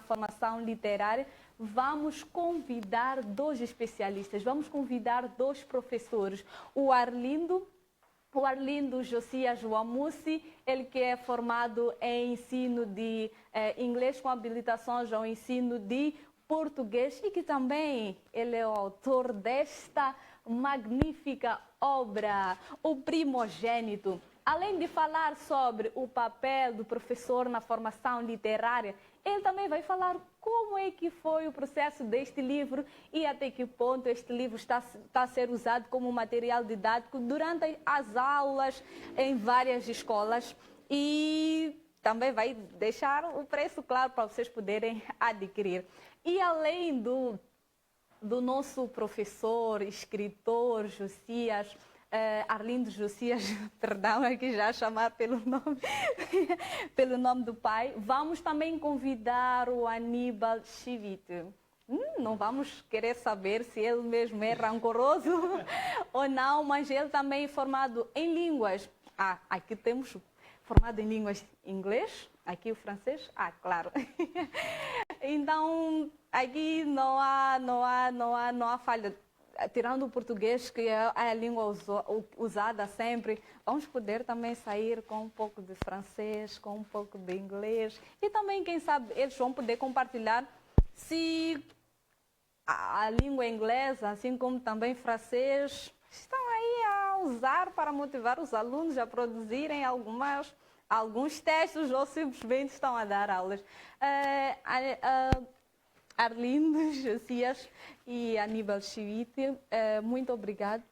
formação literária, vamos convidar dois especialistas, vamos convidar dois professores, o Arlindo Josias Wamussi, ele que é formado em ensino de inglês com habilitações ao ensino de português e que também ele é o autor desta magnífica obra, O Primogênito. Além de falar sobre o papel do professor na formação literária, ele também vai falar como é que foi o processo deste livro e até que ponto este livro está a ser usado como material didático durante as aulas em várias escolas e também vai deixar o preço claro para vocês poderem adquirir. E além do nosso professor, escritor, Josias, Arlindo Josias, perdão, aqui já chamar pelo nome do pai, vamos também convidar o Aníbal Chivite. Não vamos querer saber se ele mesmo é rancoroso ou não, mas ele também é formado em línguas. Aqui temos formado em línguas inglês, aqui o francês, claro. Então, aqui não há falha. Tirando o português, que é a língua usada sempre, vamos poder também sair com um pouco de francês, com um pouco de inglês. E também, quem sabe, eles vão poder compartilhar se a língua inglesa, assim como também francês, estão aí a usar para motivar os alunos a produzirem alguns textos ou simplesmente estão a dar aulas. Arlindo Josias e Aníbal Chivite, muito obrigado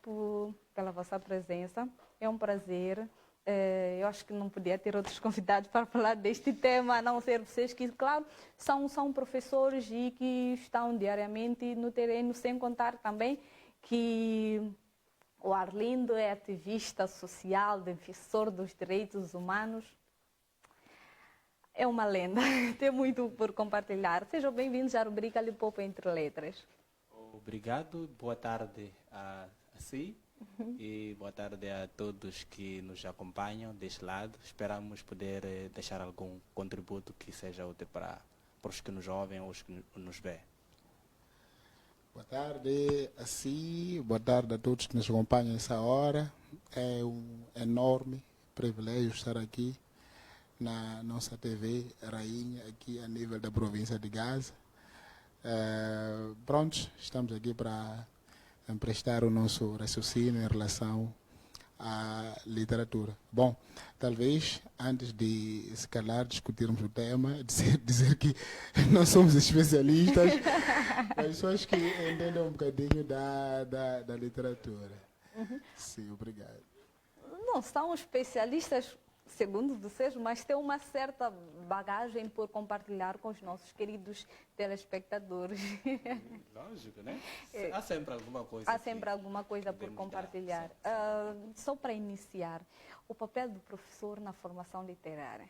pela vossa presença. É um prazer. Eu acho que não podia ter outros convidados para falar deste tema, a não ser vocês que, claro, são professores e que estão diariamente no terreno, sem contar também que o Arlindo é ativista social, defensor dos direitos humanos. É uma lenda, tem muito por compartilhar. Sejam bem-vindos à rubrica Limpopo Entre Letras. Obrigado, boa tarde a si e boa tarde a todos que nos acompanham deste lado. Esperamos poder deixar algum contributo que seja útil para os que nos ouvem ou os que nos vêem. Boa tarde a si, boa tarde a todos que nos acompanham nessa hora. É um enorme privilégio estar aqui na nossa TV Rainha, aqui a nível da província de Gaza. Prontos, estamos aqui para emprestar o nosso raciocínio em relação à literatura. Bom, talvez antes de se calar discutirmos o tema, dizer que não somos especialistas, mas só acho que entendem um bocadinho da literatura. Sim, obrigado. Não são especialistas, segundo vocês, mas tem uma certa bagagem por compartilhar com os nossos queridos telespectadores. Lógico, né? Há sempre alguma coisa. Há sempre alguma coisa por compartilhar. Só para iniciar, o papel do professor na formação literária.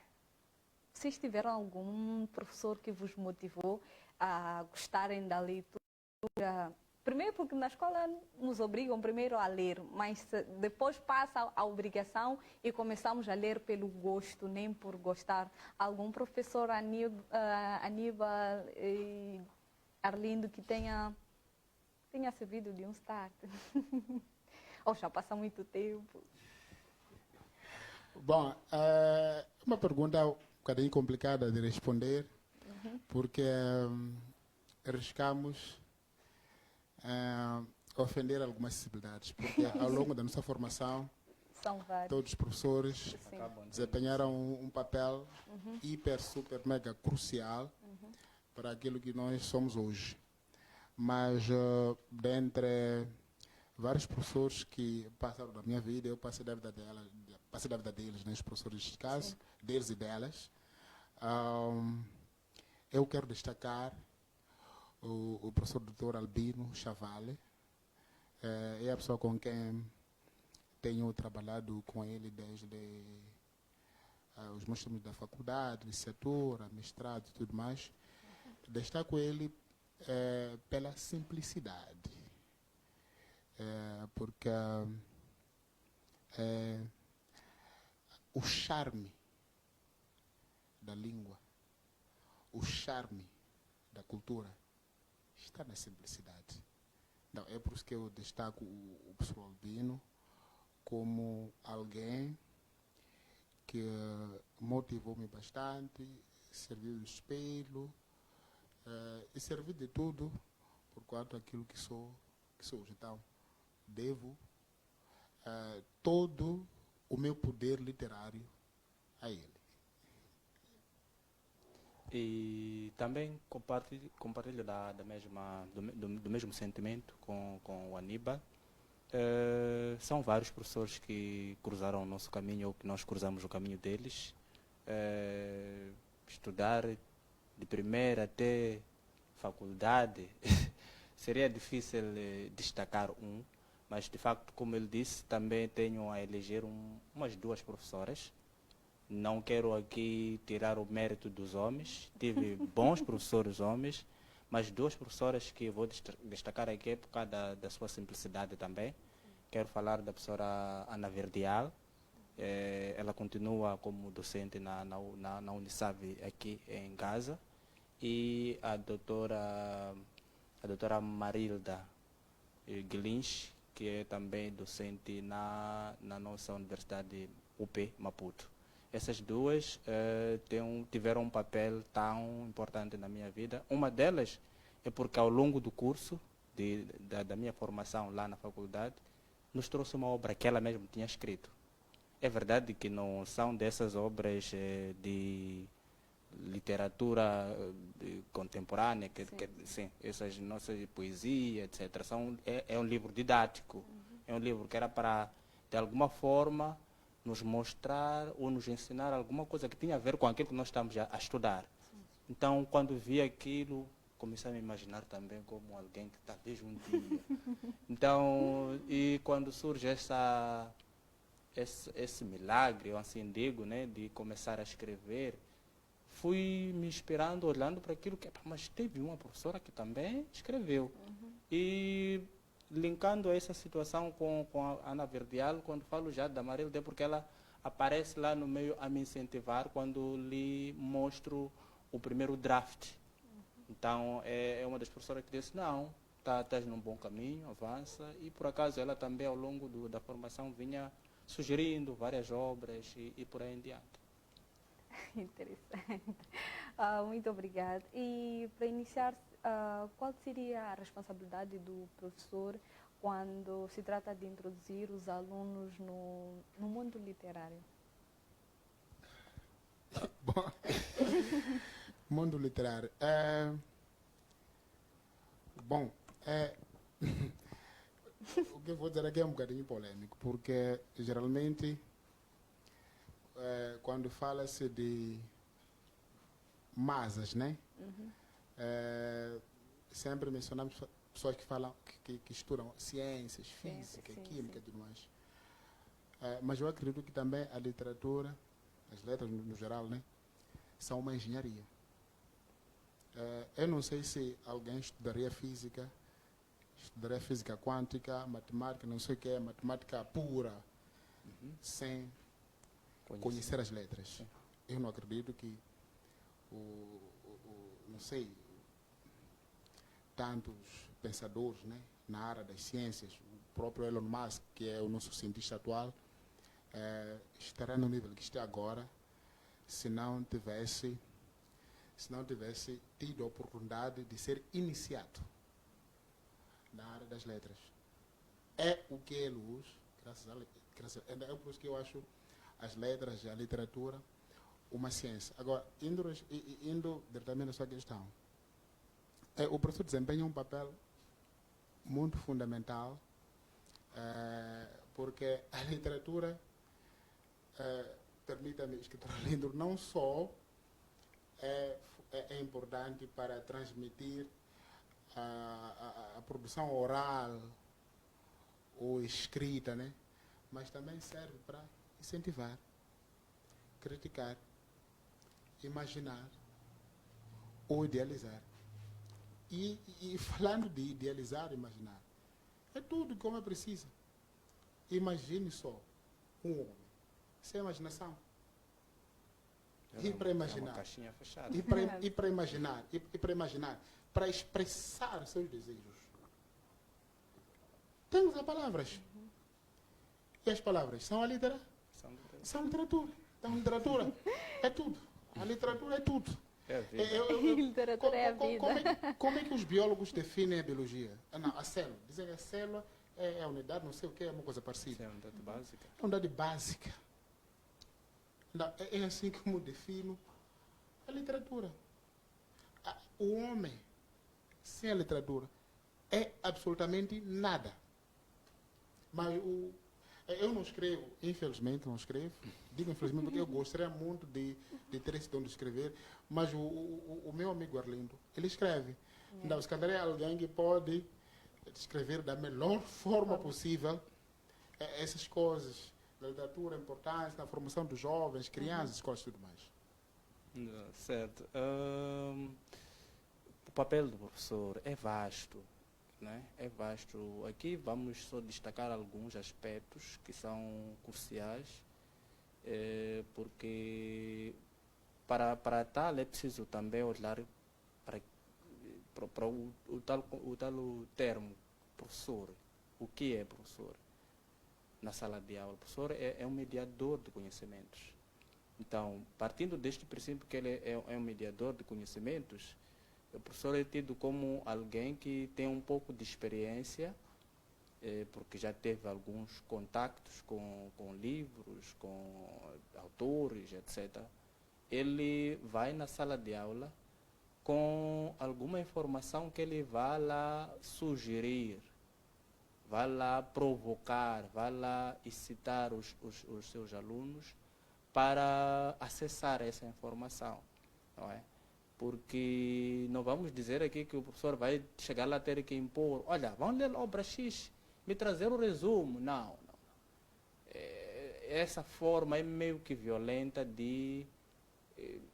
Vocês tiveram algum professor que vos motivou a gostarem da leitura? Primeiro porque na escola nos obrigam primeiro a ler, mas depois passa a obrigação e começamos a ler pelo gosto, nem por gostar. Algum professor Aníbal e Arlindo que tenha servido de um start? Ou já passa muito tempo? Bom, é uma pergunta um bocadinho complicada de responder, porque arriscamos ofender algumas sensibilidades, porque ao longo da nossa formação, todos os professores desempenharam um papel hiper, super, mega crucial para aquilo que nós somos hoje. Mas dentre vários professores que passaram da minha vida, eu passei da vida deles, né, os professores deste caso, deles e delas. Eu quero destacar o professor Dr. Albino Chavale. É a pessoa com quem tenho trabalhado com ele desde os meus tempos da faculdade, licenciatura, mestrado e tudo mais. Destaco ele pela simplicidade, porque o charme da língua, o charme da cultura está na simplicidade. Então, é por isso que eu destaco o professor Albino como alguém que motivou-me bastante, serviu de espelho e serviu de tudo por quanto aquilo que sou hoje. Então, devo todo o meu poder literário a ele. E também compartilho do mesmo sentimento com o Aníbal. São vários professores que cruzaram o nosso caminho ou que nós cruzamos o caminho deles. Estudar de primeira até faculdade seria difícil destacar um, mas de facto, como ele disse, também tenho a eleger umas 2 professoras. Não quero aqui tirar o mérito dos homens, tive bons professores homens, mas 2 professoras que vou destacar aqui por causa da sua simplicidade também. Quero falar da professora Ana Verdial, ela continua como docente na Unisab aqui em Gaza, e a doutora Marilda Guilins, que é também docente na nossa Universidade UP Maputo. Essas 2 tiveram um papel tão importante na minha vida. Uma delas é porque ao longo do curso da minha formação lá na faculdade, nos trouxe uma obra que ela mesma tinha escrito. É verdade que não são dessas obras de literatura contemporânea, sim, essas nossas poesias, etc. É um livro didático, é um livro que era para, de alguma forma, nos mostrar ou nos ensinar alguma coisa que tinha a ver com aquilo que nós estamos a estudar. Então, quando vi aquilo, comecei a me imaginar também como alguém que talvez um dia. Então, e quando surge esse milagre, eu assim digo, né, de começar a escrever, fui me inspirando, olhando para aquilo que... Mas teve uma professora que também escreveu. E linkando essa situação com a Ana Verdial, quando falo já da Marilda, é porque ela aparece lá no meio a me incentivar quando lhe mostro o primeiro draft. Então, é uma das professoras que disse, não, estás num bom caminho, avança. E, por acaso, ela também, ao longo da formação, vinha sugerindo várias obras e por aí em diante. Interessante. Muito obrigada. E, para iniciar, qual seria a responsabilidade do professor quando se trata de introduzir os alunos no mundo literário? Bom, mundo literário. Bom, o que eu vou dizer aqui é um bocadinho polêmico, porque geralmente quando fala-se de masas, né? Sempre mencionamos pessoas que falam, que estudam ciências, física, química e tudo mais. Mas eu acredito que também a literatura, as letras no geral, né, são uma engenharia. Eu não sei se alguém estudaria física quântica, matemática, não sei o que é, matemática pura, sem conhecer as letras. Sim. Eu não acredito que não sei, tantos pensadores, né, na área das ciências, o próprio Elon Musk, que é o nosso cientista atual, estará no nível que está agora se não tivesse tido a oportunidade de ser iniciado na área das letras. É o que ele usa, é por isso que eu acho as letras e a literatura uma ciência. Agora, indo diretamente à sua questão, o professor desempenha um papel muito fundamental, porque a literatura, permita-me, escritor Lindo, não só é importante para transmitir a produção oral ou escrita, né? Mas também serve para incentivar, criticar, imaginar ou idealizar. E falando de idealizar e imaginar, é tudo que o homem precisa. Imagine só um homem sem imaginação. E para imaginar. É uma caixinha fechada. E para imaginar, para expressar seus desejos. Temos as palavras. E as palavras são a literatura. São literatura. Então, literatura é tudo. A literatura é tudo. É a vida. Literatura é a vida. Como é que os biólogos definem a biologia? Não, a célula. Dizem que a célula é a unidade, não sei o que, é uma coisa parecida. É uma unidade básica. É uma unidade básica. Não, é assim como defino a literatura. O homem, sem a literatura, é absolutamente nada. Mas eu não escrevo, infelizmente não escrevo. Digo infelizmente porque eu gostaria muito de ter esse dom de escrever, mas o meu amigo Arlindo, ele escreve. Então, se calhar é alguém que pode escrever da melhor forma possível essas coisas. A literatura, a importância na formação dos jovens, crianças, escolas e tudo mais. Certo. O papel do professor é vasto. Né? É vasto. Aqui vamos só destacar alguns aspectos que são cruciais, porque para tal é preciso também olhar para o tal termo professor. O que é professor? Na sala de aula, o professor é um mediador de conhecimentos. Então, partindo deste princípio que ele é um mediador de conhecimentos, o professor é tido como alguém que tem um pouco de experiência, porque já teve alguns contactos com livros, com autores, etc. Ele vai na sala de aula com alguma informação que ele vai lá sugerir, vai lá provocar, vai lá excitar os seus alunos para acessar essa informação, não é? Porque não vamos dizer aqui que o professor vai chegar lá ter que impor, olha, vamos ler a obra X, me trazer o resumo. Não. Essa forma é meio que violenta de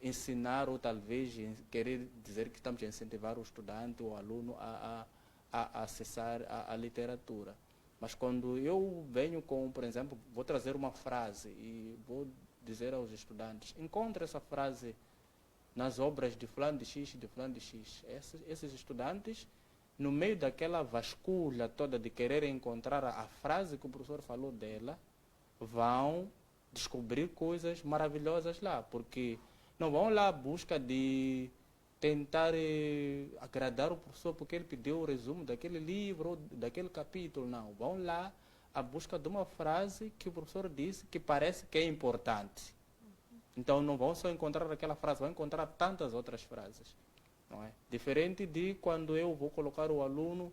ensinar ou talvez querer dizer que estamos a incentivar o estudante ou o aluno a acessar a literatura. Mas quando eu venho com, por exemplo, vou trazer uma frase e vou dizer aos estudantes, encontre essa frase nas obras de fulano de X, de fulano de X. Esses estudantes, no meio daquela vasculha toda de querer encontrar a frase que o professor falou dela, vão descobrir coisas maravilhosas lá, porque não vão lá à busca de tentar agradar o professor porque ele pediu o resumo daquele livro ou daquele capítulo, não. Vão lá à busca de uma frase que o professor disse que parece que é importante. Então não vão só encontrar aquela frase, vão encontrar tantas outras frases. Não é? Diferente de quando eu vou colocar o aluno,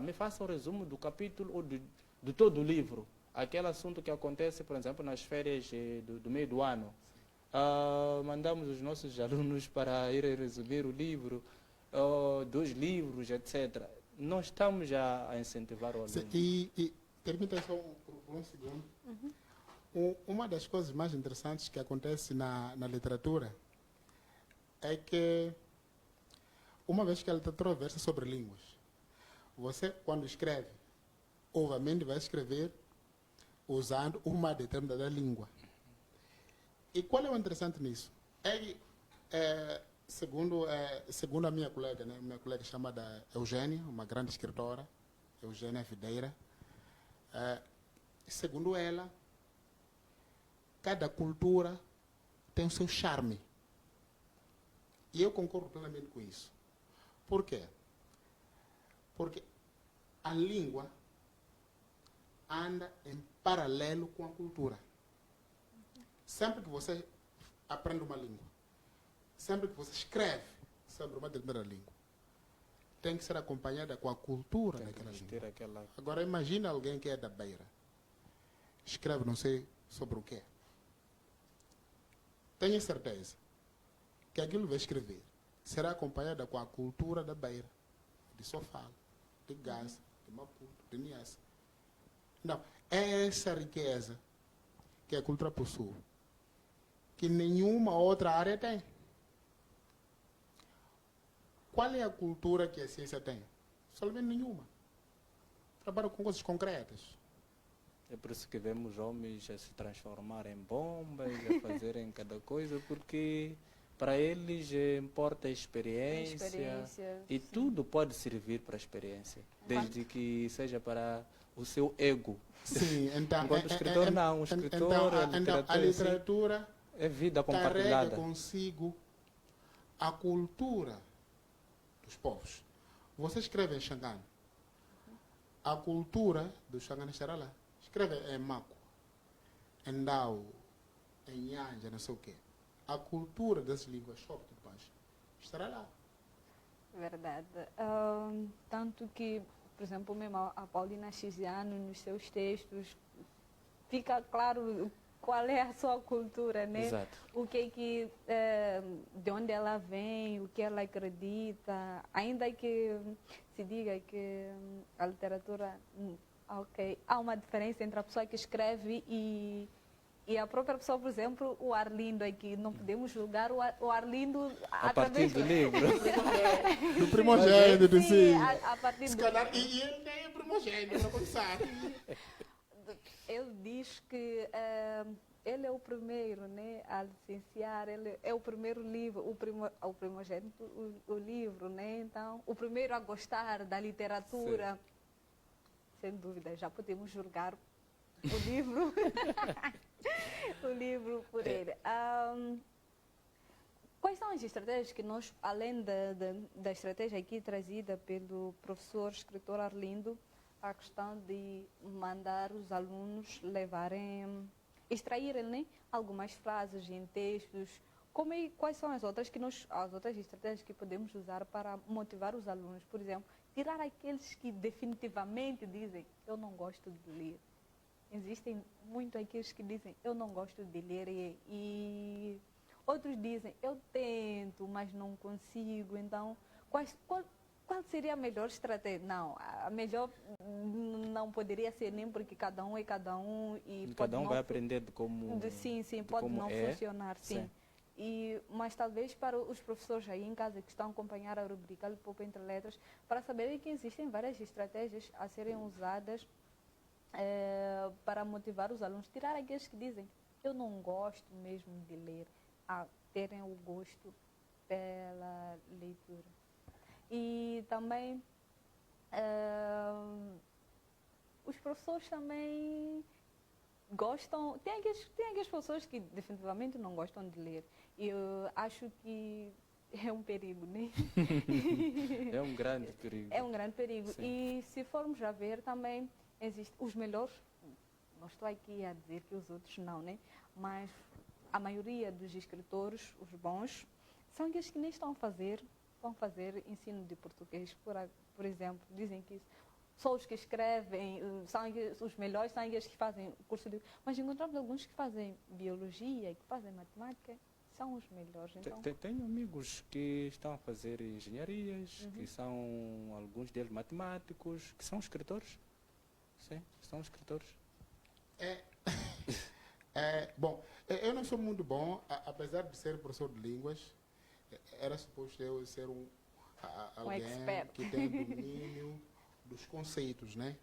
me faça o resumo do capítulo ou de todo o livro. Aquele assunto que acontece, por exemplo, nas férias do meio do ano. Mandamos os nossos alunos para ir resumir o livro, 2 livros, etc. Não estamos a incentivar o aluno. E permita só por um segundo. Uma das coisas mais interessantes que acontece na literatura é que, uma vez que a literatura versa sobre línguas, você, quando escreve, obviamente vai escrever usando uma determinada língua. E qual é o interessante nisso? Segundo a minha colega, né, minha colega chamada Eugênia, uma grande escritora, Eugênia Videira, segundo ela, cada cultura tem o seu charme. E eu concordo plenamente com isso. Por quê? Porque a língua anda em paralelo com a cultura. Sempre que você aprende uma língua, sempre que você escreve sobre uma determinada língua, tem que ser acompanhada com a cultura daquela língua. Agora imagina alguém que é da Beira, escreve não sei sobre o quê. Tenha certeza que aquilo que vai escrever será acompanhada com a cultura da Beira, de Sofala, de Gaza, de Maputo, de Niassa. Não, é essa riqueza que a cultura possui, que nenhuma outra área tem. Qual é a cultura que a ciência tem? Somente nenhuma. Trabalha com coisas concretas. É por isso que vemos homens a se transformar em bombas, a fazerem cada coisa, porque para eles importa a experiência e sim. tudo pode servir para a experiência, desde que seja para o seu ego. Sim, então, enquanto o escritor não, o escritor, a literatura é vida carrega compartilhada. consigo a cultura dos povos. Você escreve em Xangana, a cultura do Xangana estará lá. Escreve em Maco, em Dao, em Nhanja, não sei o quê. A cultura das línguas tudo mais estará lá. Verdade. Tanto que, por exemplo, mesmo a Paulina Chiziano, nos seus textos, fica claro qual é a sua cultura, né? Exato. O que de onde ela vem, o que ela acredita, ainda que se diga que a literatura, ok, há uma diferença entre a pessoa que escreve e a própria pessoa, por exemplo, o Arlindo aqui, não podemos julgar o Arlindo a partir do livro. Do primogênito, sim. A partir se calhar, e ele nem é primogênito, para começar. Ele diz que ele é o primeiro, né, a licenciar, ele é o primeiro livro, o primogênito, o livro, né, então, o primeiro a gostar da literatura. Sim. Sem dúvida, já podemos julgar o livro, o livro por ele. Quais são as estratégias que nós, além da estratégia aqui trazida pelo professor, escritor Arlindo, a questão de mandar os alunos extraírem, né, algumas frases em textos, quais são as outras estratégias que podemos usar para motivar os alunos? Por exemplo, tirar aqueles que definitivamente dizem, eu não gosto de ler. Existem muito aqueles que dizem, eu não gosto de ler, e outros dizem, eu tento, mas não consigo. Então, qual seria a melhor estratégia? Não, a melhor não poderia ser nem, porque cada um é cada um. E cada um vai aprender de como sim, pode não funcionar, sim. Mas talvez para os professores aí em casa que estão a acompanhar a rubrica Limpopo Entre Letras, para saberem que existem várias estratégias a serem usadas para motivar os alunos, tirar aqueles que dizem, eu não gosto mesmo de ler, a terem o gosto pela leitura. E também os professores também gostam, tem aquelas pessoas que definitivamente não gostam de ler, e eu acho que é um perigo, né? É um grande perigo. É um grande perigo. Sim. E se formos a ver também, existem os melhores, não estou aqui a dizer que os outros não, né? Mas a maioria dos escritores, os bons, são aqueles que nem vão fazer ensino de português, por exemplo. Dizem que só os que escrevem, os melhores são aqueles que fazem o curso de... Mas encontramos alguns que fazem biologia, que fazem matemática, são os melhores. Então... Tenho amigos que estão a fazer engenharias, que são, alguns deles matemáticos, que são escritores. Sim, são escritores. Bom, eu não sou muito bom, apesar de ser professor de línguas, era suposto eu ser alguém que tem domínio dos conceitos, né?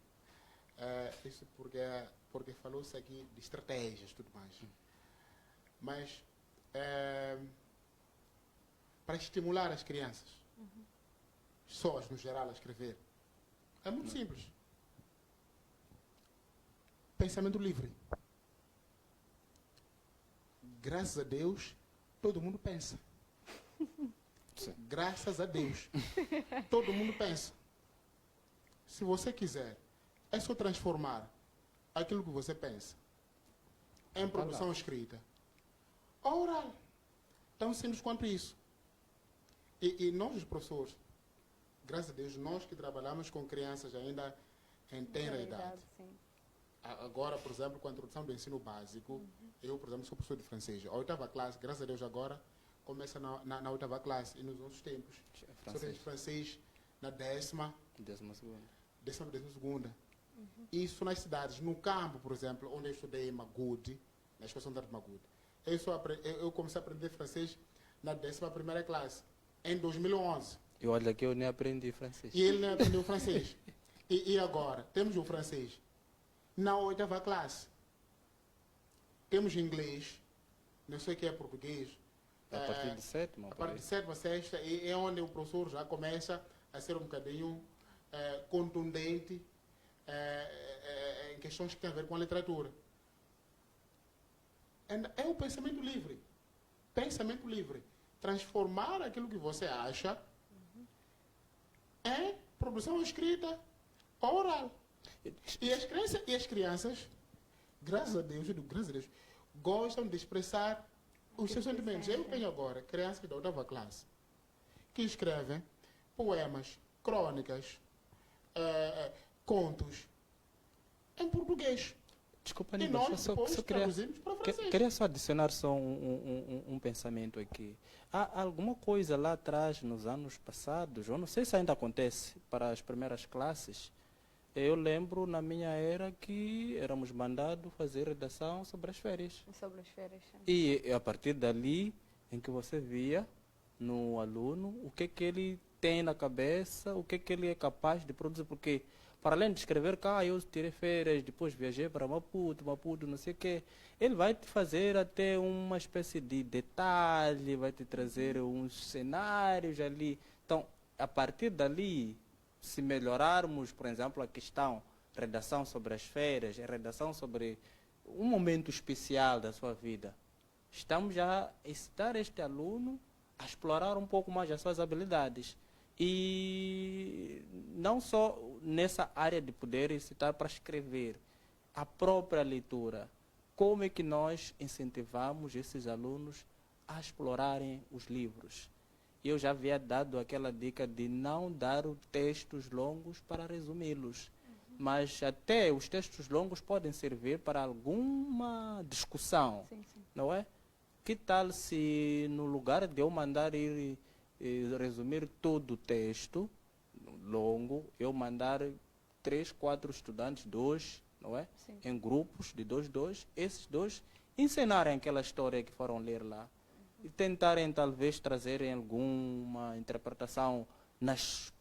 Isso porque falou-se aqui de estratégias e tudo mais. Mas, para estimular as crianças, pessoas no geral a escrever, é muito simples. Pensamento livre. Graças a Deus, todo mundo pensa. Sim. Graças a Deus, todo mundo pensa. Se você quiser, é só transformar aquilo que você pensa em produção escrita ou oral. Tão simples quanto isso. E nós, os professores, graças a Deus, nós que trabalhamos com crianças ainda em tenra idade. Sim. Agora, por exemplo, com a introdução do ensino básico, eu, por exemplo, sou professor de francês. A 8ª classe, graças a Deus, agora começa na 8ª classe, e nos outros tempos. Professor de francês na 10ª. 12ª. Isso nas cidades. No campo, por exemplo, onde eu estudei em Magude, na Escola Secundária de Magude, eu comecei a aprender francês na 11ª classe, em 2011. E olha que eu nem aprendi francês. E ele nem aprendeu francês. E agora, temos o francês na 8ª classe. Temos inglês, não sei o que é português. A partir de 7ª. A partir de 7ª, 6ª, é onde o professor já começa a ser um bocadinho contundente em questões que têm a ver com a literatura. É o pensamento livre. Pensamento livre. Transformar aquilo que você acha em produção escrita ou oral. E as crianças, graças a Deus, gostam de expressar os seus sentimentos. Eu tenho agora crianças da 8ª classe que escrevem poemas, crônicas, contos em português. Desculpa, Aníbal, queria só adicionar só um pensamento aqui. Há alguma coisa lá atrás, nos anos passados, eu não sei se ainda acontece para as primeiras classes. Eu lembro na minha era que éramos mandados fazer redação sobre as férias. Sobre as férias. E a partir dali, em que você via no aluno o que ele tem na cabeça, o que ele é capaz de produzir, porque para além de escrever cá, eu tirei férias, depois viajei para Maputo, não sei o quê. Ele vai te fazer até uma espécie de detalhe, vai te trazer uns cenários ali. Então, a partir dali, se melhorarmos, por exemplo, a questão redação sobre as férias, redação sobre um momento especial da sua vida, estamos já a incitar este aluno a explorar um pouco mais as suas habilidades. E não só nessa área de poder incitar para escrever, a própria leitura. Como é que nós incentivamos esses alunos a explorarem os livros? Eu já havia dado aquela dica de não dar os textos longos para resumi-los. Mas até os textos longos podem servir para alguma discussão, não é? Que tal se no lugar de eu mandar ir resumir todo o texto longo, eu mandar 3, 4 estudantes, 2, não é? Sim. Em grupos de 2, esses 2 ensinarem aquela história que foram ler lá e tentarem talvez trazerem alguma interpretação nas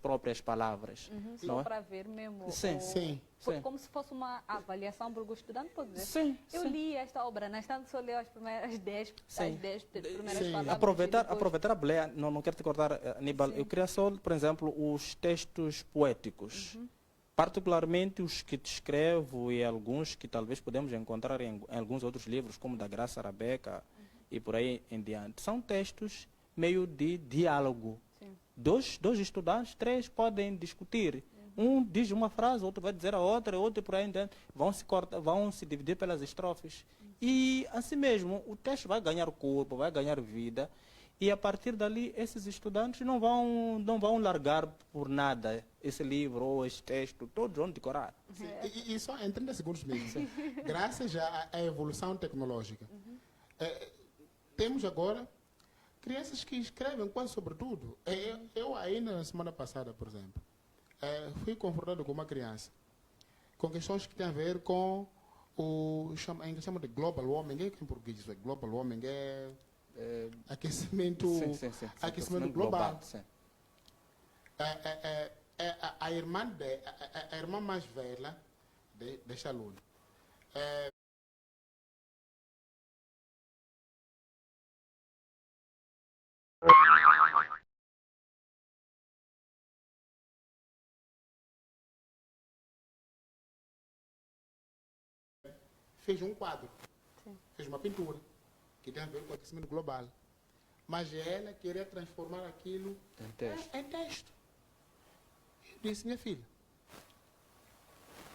próprias palavras. Só para ver mesmo. Sim. Como se fosse uma avaliação para o estudante, pode dizer. Sim. Eu li esta obra, na estante só leu as primeiras 10 primeiras palavras. Aproveitar a boleia, não quero te cortar, Aníbal. Eu queria só, por exemplo, os textos poéticos. Particularmente os que descrevo e alguns que talvez podemos encontrar em alguns outros livros, como da Graça Arabeca e por aí em diante. São textos meio de diálogo. Dois estudantes, 3 podem discutir. Um diz uma frase, outro vai dizer a outra, outro por aí em diante. Vão se dividir pelas estrofes. E assim mesmo, o texto vai ganhar corpo, vai ganhar vida. E a partir dali, esses estudantes não vão largar por nada esse livro ou esse texto, todos vão decorar. E só em 30 segundos mesmo. Graças à evolução tecnológica, temos agora crianças que escrevem quase sobre tudo. Eu ainda na semana passada, por exemplo, fui confrontado com uma criança com questões que têm a ver com o que chama de global warming. Em português isso é global warming, aquecimento, aquecimento global. A irmã mais velha deste aluno fez um quadro, fez uma pintura que tem a ver com o aquecimento global. Mas ela queria transformar aquilo em texto. Eu disse, minha filha,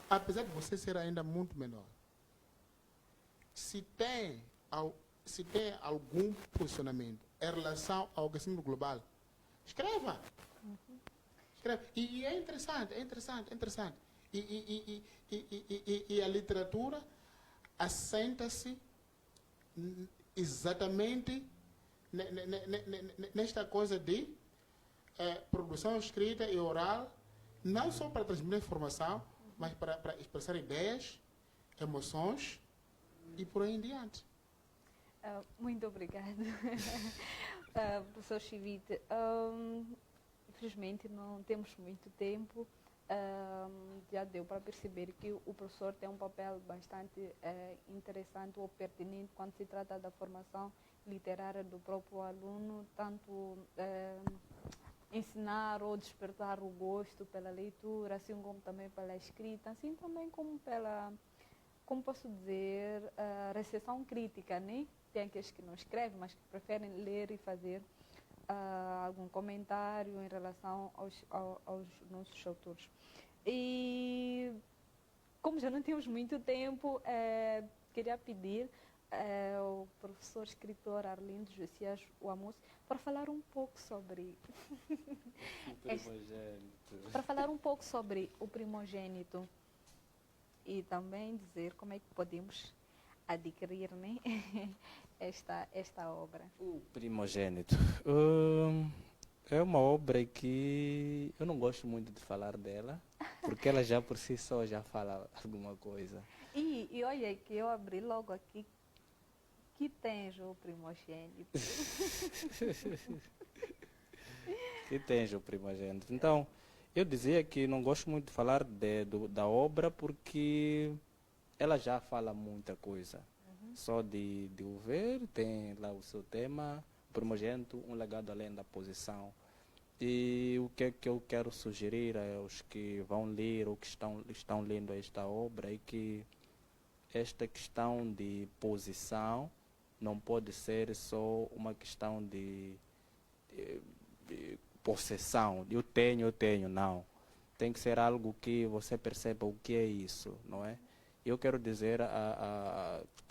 apesar de você ser ainda muito menor, se tem algum posicionamento em relação ao aquecimento global, escreva. E é interessante. E a literatura assenta-se exatamente nesta coisa de produção escrita e oral, não só para transmitir informação, mas para expressar ideias, emoções e por aí em diante. Muito obrigada, professor Chivite. Infelizmente não temos muito tempo, já deu para perceber que o professor tem um papel bastante interessante ou pertinente quando se trata da formação literária do próprio aluno, tanto ensinar ou despertar o gosto pela leitura, assim como também pela escrita, assim também como pela, como posso dizer, recepção crítica, né? Tem aqueles que não escrevem, mas que preferem ler e fazer algum comentário em relação aos nossos autores. E como já não temos muito tempo, queria pedir ao professor escritor Arlindo Josias Wamussi para falar um pouco sobre para falar um pouco sobre o primogênito e também dizer como é que podemos adquirir, né, esta obra. O primogênito é uma obra que eu não gosto muito de falar dela, porque ela já por si só já fala alguma coisa. E olha que eu abri logo aqui, que tens o primogênito. Que tens o primogênito. Então, eu dizia que não gosto muito de falar da obra porque ela já fala muita coisa. Só de o ver, tem lá o seu tema, o primogênito, um legado além da posição. E o que é que eu quero sugerir aos que vão ler ou que estão lendo esta obra é que esta questão de posição não pode ser só uma questão de possessão. Eu tenho, não. Tem que ser algo que você perceba o que é isso, não é? Eu quero dizer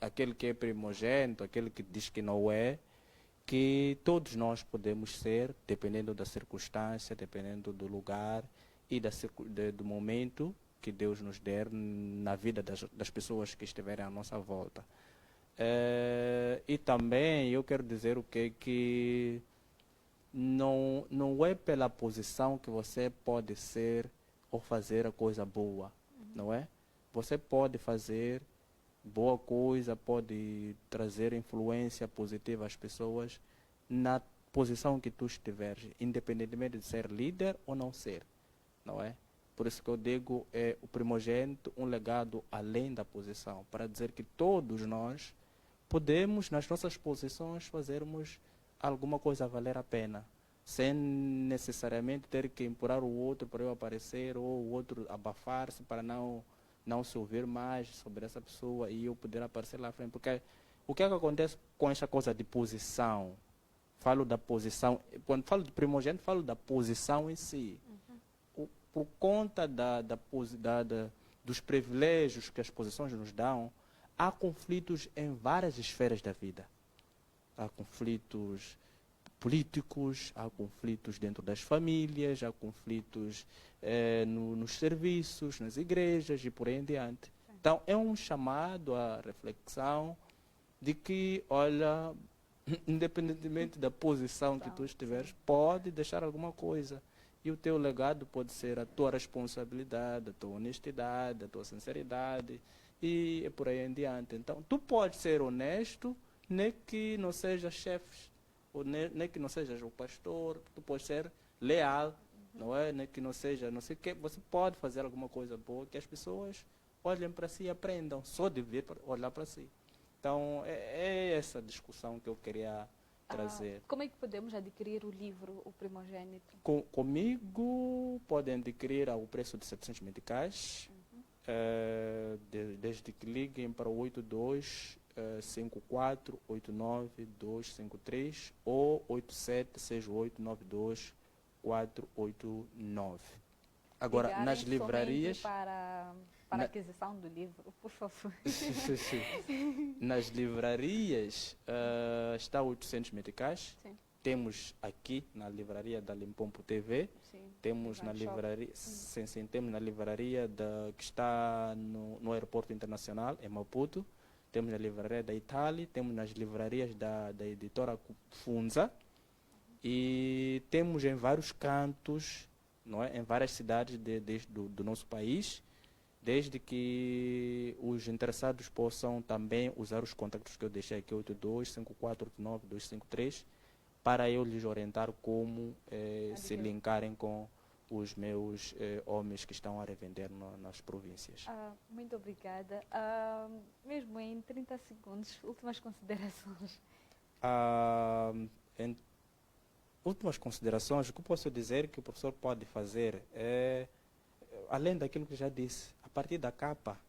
aquele que é primogênito, aquele que diz que não é, que todos nós podemos ser, dependendo da circunstância, dependendo do lugar e do momento que Deus nos der na vida das pessoas que estiverem à nossa volta. E também eu quero dizer o que não é pela posição que você pode ser ou fazer a coisa boa, não é? Você pode fazer boa coisa, pode trazer influência positiva às pessoas na posição que tu estiveres, independentemente de ser líder ou não ser, não é? Por isso que eu digo, é o primogênito um legado além da posição, para dizer que todos nós podemos, nas nossas posições, fazermos alguma coisa valer a pena, sem necessariamente ter que empurrar o outro para eu aparecer ou o outro abafar-se para não se ouvir mais sobre essa pessoa e eu poder aparecer lá à frente. Porque o que é que acontece com essa coisa de posição? Falo da posição, quando falo de primogênito, falo da posição em si. Por conta dos privilégios que as posições nos dão, há conflitos em várias esferas da vida. Há conflitos políticos, há conflitos dentro das famílias, há conflitos nos serviços, nas igrejas e por aí em diante. Então, é um chamado à reflexão de que, olha, independentemente da posição que tu estiveres, pode deixar alguma coisa. E o teu legado pode ser a tua responsabilidade, a tua honestidade, a tua sinceridade e por aí em diante. Então, tu podes ser honesto, nem que não sejas chefe, ou nem que não sejas o pastor, tu podes ser leal, não é? Nem que não seja, não sei o que, você pode fazer alguma coisa boa que as pessoas olhem para si e aprendam, só de ver, olhar para si. Então, é essa discussão que eu queria trazer. Como é que podemos adquirir o livro O Primogênito? Comigo podem adquirir ao preço de 700 meticais, desde que liguem para o 82 54 89 253 ou 87 68 92 489. Agora, ligarem nas livrarias... para a aquisição do livro, por favor. Nas livrarias está 800 meticais. Sim. Temos aqui na livraria da Limpopo TV. Sim, temos na livraria, temos na livraria que está no Aeroporto Internacional, em Maputo. Temos na livraria da Itália, temos nas livrarias da editora Funza. E temos em vários cantos, não é? Em várias cidades do nosso país, desde que os interessados possam também usar os contactos que eu deixei aqui, 82 54 89 253, para eu lhes orientar como se linkarem com os meus homens que estão a revender nas províncias. Muito obrigada. Mesmo em 30 segundos, últimas considerações. Em últimas considerações, o que eu posso dizer que o professor pode fazer é, além daquilo que já disse, a partir da capa,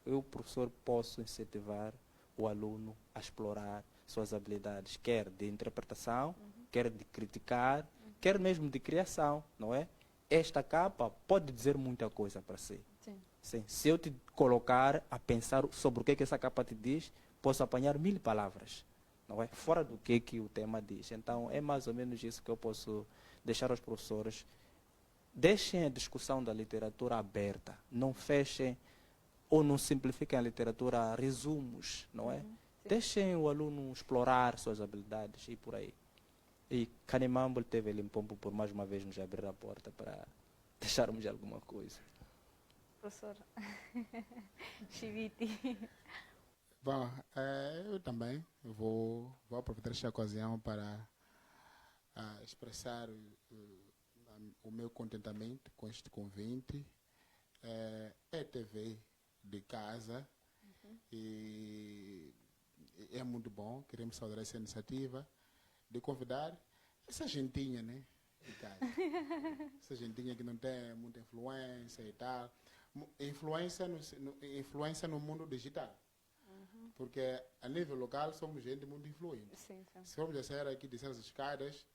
eu, professor, posso incentivar o aluno a explorar suas habilidades, quer de interpretação, quer de criticar, quer mesmo de criação, não é? Esta capa pode dizer muita coisa para si. Sim. Sim. Se eu te colocar a pensar sobre o que essa capa te diz, posso apanhar 1000 palavras, não é? Fora do que o tema diz. Então, é mais ou menos isso que eu posso deixar aos professores. Deixem a discussão da literatura aberta, não fechem ou não simplifiquem a literatura a resumos, não é? Deixem o aluno explorar suas habilidades e por aí. E Kanimambo teve Limpopo por mais uma vez nos abrir a porta para deixarmos alguma coisa. Professor Chiviti. Bom, eu também vou aproveitar esta ocasião para expressar o meu contentamento com este convite. É TV de casa e é muito bom. Queremos saudar essa iniciativa de convidar essa gentinha, né? De casa. Essa gentinha que não tem muita influência e tal. Influência no mundo digital. Porque a nível local somos gente muito influente. Sim. Se formos a sair aqui de essas escadas,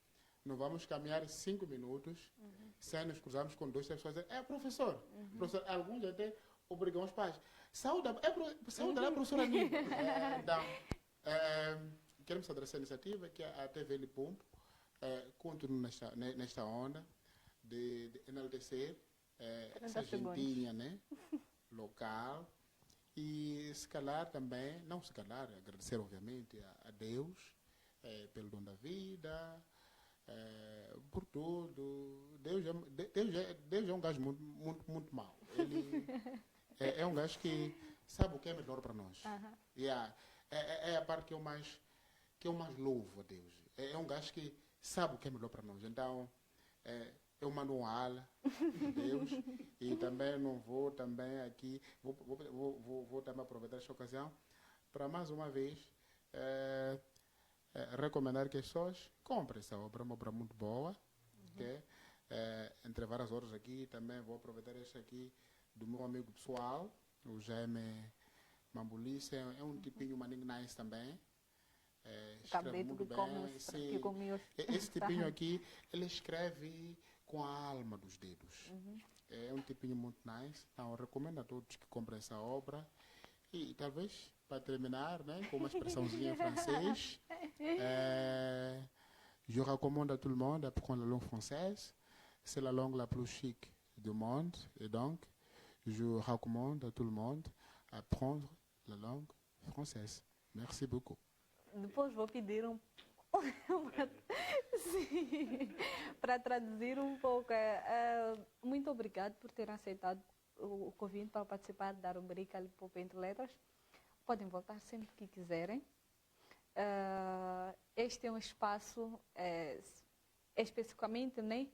não vamos caminhar 5 minutos sem nos cruzarmos com 2 pessoas. Professor. Professor, alguns até obrigam os pais. Saúde a professora Nina. Então, queremos saudar essa iniciativa que a TV Limpopo continua nesta onda de enaltecer essa gentinha, né, local. E se calhar também, não se calhar, agradecer obviamente a Deus pelo dom da vida, por tudo. Deus é um gajo muito mau. Ele é um gajo que sabe o que é melhor para nós. É a parte que eu mais louvo a Deus. É um gajo que sabe o que é melhor para nós. Então, eu mando um ala de Deus e também não vou também aqui, vou também aproveitar esta ocasião para mais uma vez recomendar que as pessoas comprem essa obra, uma obra muito boa, okay? Entre várias outras aqui, também vou aproveitar esta aqui do meu amigo pessoal, o Jaime Mambulice, é um tipinho maninho nice também. Escreve muito bem. Esse tipinho aqui, ele escreve com a alma dos dedos. É um tipinho muito nice. Então, eu recomendo a todos que comprem essa obra. E talvez, para terminar, né, com uma expressãozinha em francês, je recommande à tout le monde d'apprendre la langue française. C'est la langue la plus chic du monde. Et donc, je recommande à tout le monde d'apprendre la langue française. Merci beaucoup. Depois vou pedir para traduzir um pouco. Muito obrigado por ter aceitado o convite para participar da rubrica Limpopo Entre Letras. Podem voltar sempre que quiserem. Este é um espaço especificamente, né,